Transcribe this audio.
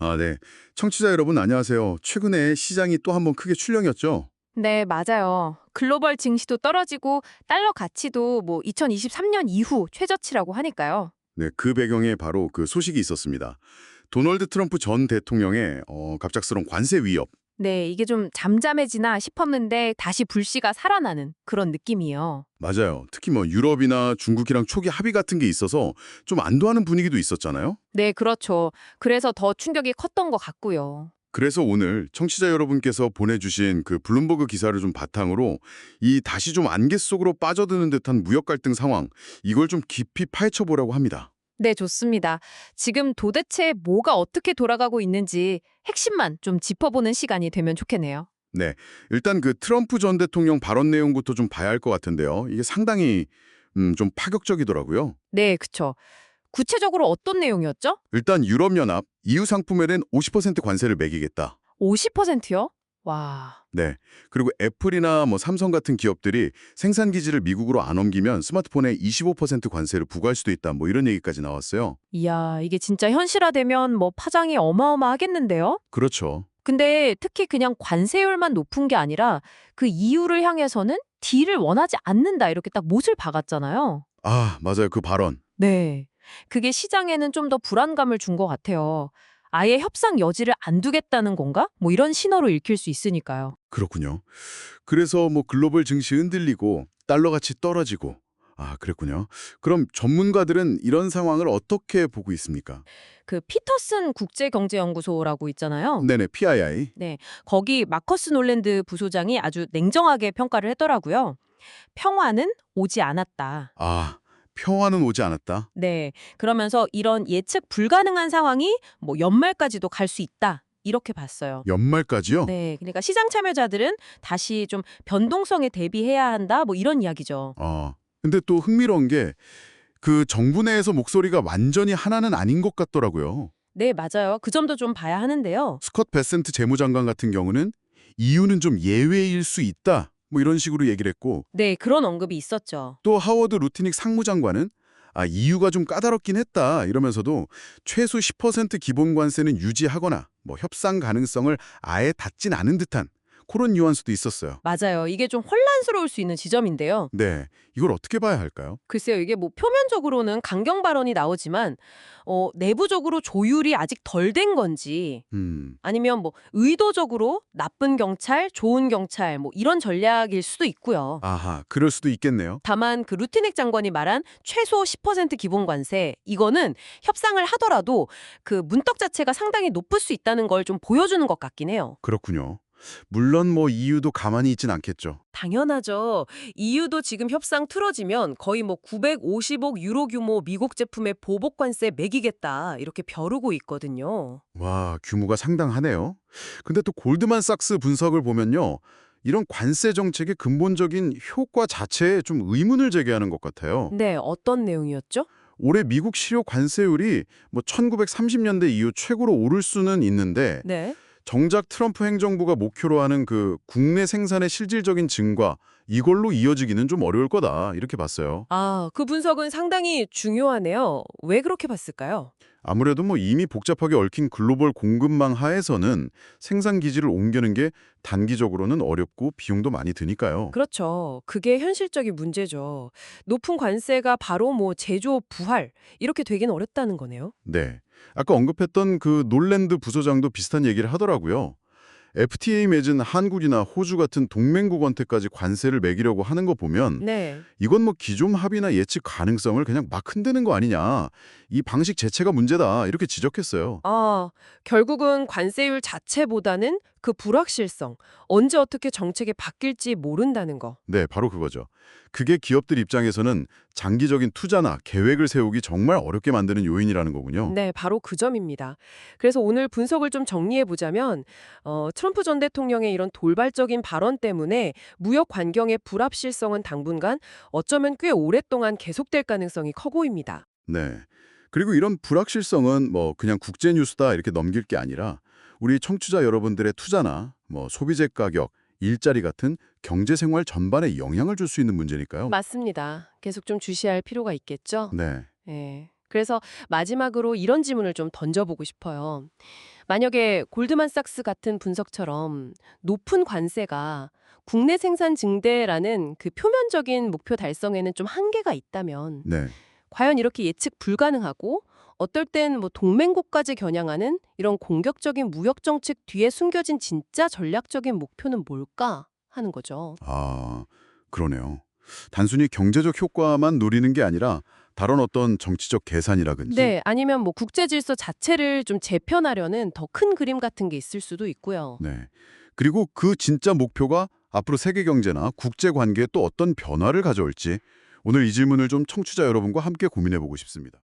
아, 네. 청취자 여러분 안녕하세요. 최근에 시장이 또 한번 크게 출렁였죠? 네, 맞아요. 글로벌 증시도 떨어지고 달러 가치도 2023년 이후 최저치라고 하니까요. 네, 그 배경에 바로 그 소식이 있었습니다. 도널드 트럼프 전 대통령의 갑작스러운 관세 위협. 네, 이게 좀 잠잠해지나 싶었는데 다시 불씨가 살아나는 그런 느낌이에요. 맞아요. 특히 뭐 유럽이나 중국이랑 초기 합의 같은 게 있어서 좀 안도하는 분위기도 있었잖아요. 네, 그렇죠. 그래서 더 충격이 컸던 것 같고요. 그래서 오늘 청취자 여러분께서 보내주신 그 블룸버그 기사를 좀 바탕으로 이 다시 좀 안개 속으로 빠져드는 듯한 무역 갈등 상황, 이걸 좀 깊이 파헤쳐 보려고 합니다. 네, 좋습니다. 지금 도대체 뭐가 어떻게 돌아가고 있는지 핵심만 좀 짚어보는 시간이 되면 좋겠네요. 네, 일단 그 트럼프 전 대통령 발언 내용부터 좀 봐야 할 것 같은데요. 이게 상당히 좀 파격적이더라고요. 네, 그쵸. 구체적으로 어떤 내용이었죠? 일단 유럽연합, EU 상품에는 50% 관세를 매기겠다. 50%요? 와. 네, 그리고 애플이나 뭐 삼성 같은 기업들이 생산 기지를 미국으로 안 옮기면 스마트폰에 25% 관세를 부과할 수도 있다. 뭐 이런 얘기까지 나왔어요. 이야, 이게 진짜 현실화되면 파장이 어마어마하겠는데요? 그렇죠. 근데 특히 그냥 관세율만 높은 게 아니라 그 이유를 향해서는 딜을 원하지 않는다 이렇게 딱 못을 박았잖아요. 아, 맞아요. 그 발언. 네. 그게 시장에는 좀 더 불안감을 준 것 같아요. 아예 협상 여지를 안 두겠다는 건가? 이런 신호로 읽힐 수 있으니까요. 그렇군요. 그래서 뭐 글로벌 증시 흔들리고 달러 가치 떨어지고. 아, 그랬군요. 그럼 전문가들은 이런 상황을 어떻게 보고 있습니까? 그 피터슨 국제경제연구소라고 있잖아요. 네네, PII. 네. 거기 마커스 놀랜드 부소장이 아주 냉정하게 평가를 했더라고요. 평화는 오지 않았다. 아, 평화는 오지 않았다. 네. 그러면서 이런 예측 불가능한 상황이 연말까지도 갈 수 있다. 이렇게 봤어요. 연말까지요? 네. 그러니까 시장 참여자들은 다시 좀 변동성에 대비해야 한다. 이런 이야기죠. 근데 또 흥미로운 게 그 정부 내에서 목소리가 완전히 하나는 아닌 것 같더라고요. 네, 맞아요. 그 점도 좀 봐야 하는데요. 스콧 베센트 재무장관 같은 경우는 이유는 좀 예외일 수 있다. 뭐 이런 식으로 얘기를 했고 네, 그런 언급이 있었죠. 또 하워드 루트닉 상무장관은 이유가 좀 까다롭긴 했다 이러면서도 최소 10% 기본 관세는 유지하거나 뭐 협상 가능성을 아예 닫진 않은 듯한 그런 뉘앙스도 있었어요. 맞아요. 이게 좀 혼란스러울 수 있는 지점인데요. 네, 이걸 어떻게 봐야 할까요? 글쎄요, 이게 표면적으로는 강경 발언이 나오지만, 내부적으로 조율이 아직 덜 된 건지, 아니면 의도적으로 나쁜 경찰, 좋은 경찰, 이런 전략일 수도 있고요. 아하, 그럴 수도 있겠네요. 다만 그 루트닉 장관이 말한 최소 10% 기본 관세, 이거는 협상을 하더라도 그 문턱 자체가 상당히 높을 수 있다는 걸 좀 보여주는 것 같긴 해요. 그렇군요. 물론 뭐 이유도 가만히 있진 않겠죠. 당연하죠. EU도 지금 협상 틀어지면 거의 950억 유로 규모 미국 제품에 보복 관세 매기겠다 이렇게 벼르고 있거든요. 와, 규모가 상당하네요. 근데 또 골드만삭스 분석을 보면요. 이런 관세 정책의 근본적인 효과 자체에 좀 의문을 제기하는 것 같아요. 네, 어떤 내용이었죠? 올해 미국 실효 관세율이 뭐 1930년대 이후 최고로 오를 수는 있는데 네. 정작 트럼프 행정부가 목표로 하는 그 국내 생산의 실질적인 증가 이걸로 이어지기는 좀 어려울 거다 이렇게 봤어요. 아, 그 분석은 상당히 중요하네요. 왜 그렇게 봤을까요? 아무래도 뭐 이미 복잡하게 얽힌 글로벌 공급망 하에서는 생산 기지를 옮기는 게 단기적으로는 어렵고 비용도 많이 드니까요. 그렇죠. 그게 현실적인 문제죠. 높은 관세가 바로 제조 부활 이렇게 되긴 어렵다는 거네요. 네. 아까 언급했던 그 놀랜드 부소장도 비슷한 얘기를 하더라고요. FTA 맺은 한국이나 호주 같은 동맹국한테까지 관세를 매기려고 하는 거 보면 네. 이건 뭐 기존 합의나 예측 가능성을 그냥 막 흔드는 거 아니냐. 이 방식 자체가 문제다. 이렇게 지적했어요. 아, 결국은 관세율 자체보다는 그 불확실성, 언제 어떻게 정책이 바뀔지 모른다는 거. 네, 바로 그거죠. 그게 기업들 입장에서는 장기적인 투자나 계획을 세우기 정말 어렵게 만드는 요인이라는 거군요. 네, 바로 그 점입니다. 그래서 오늘 분석을 좀 정리해 보자면, 트럼프 전 대통령의 이런 돌발적인 발언 때문에 무역 환경의 불합실성은 당분간 어쩌면 꽤 오랫동안 계속될 가능성이 커 보입니다. 네. 그리고 이런 불확실성은 뭐 그냥 국제 뉴스다 이렇게 넘길 게 아니라 우리 청취자 여러분들의 투자나 뭐 소비재 가격, 일자리 같은 경제 생활 전반에 영향을 줄 수 있는 문제니까요. 맞습니다. 계속 좀 주시할 필요가 있겠죠? 네. 예. 그래서 마지막으로 이런 질문을 좀 던져보고 싶어요. 만약에 골드만삭스 같은 분석처럼 높은 관세가 국내 생산 증대라는 그 표면적인 목표 달성에는 좀 한계가 있다면 네. 과연 이렇게 예측 불가능하고 어떨 땐 뭐 동맹국까지 겨냥하는 이런 공격적인 무역 정책 뒤에 숨겨진 진짜 전략적인 목표는 뭘까 하는 거죠. 아, 그러네요. 단순히 경제적 효과만 노리는 게 아니라 다른 어떤 정치적 계산이라든지 네, 아니면 뭐 국제 질서 자체를 좀 재편하려는 더 큰 그림 같은 게 있을 수도 있고요. 네. 그리고 그 진짜 목표가 앞으로 세계 경제나 국제 관계에 또 어떤 변화를 가져올지 오늘 이 질문을 좀 청취자 여러분과 함께 고민해 보고 싶습니다.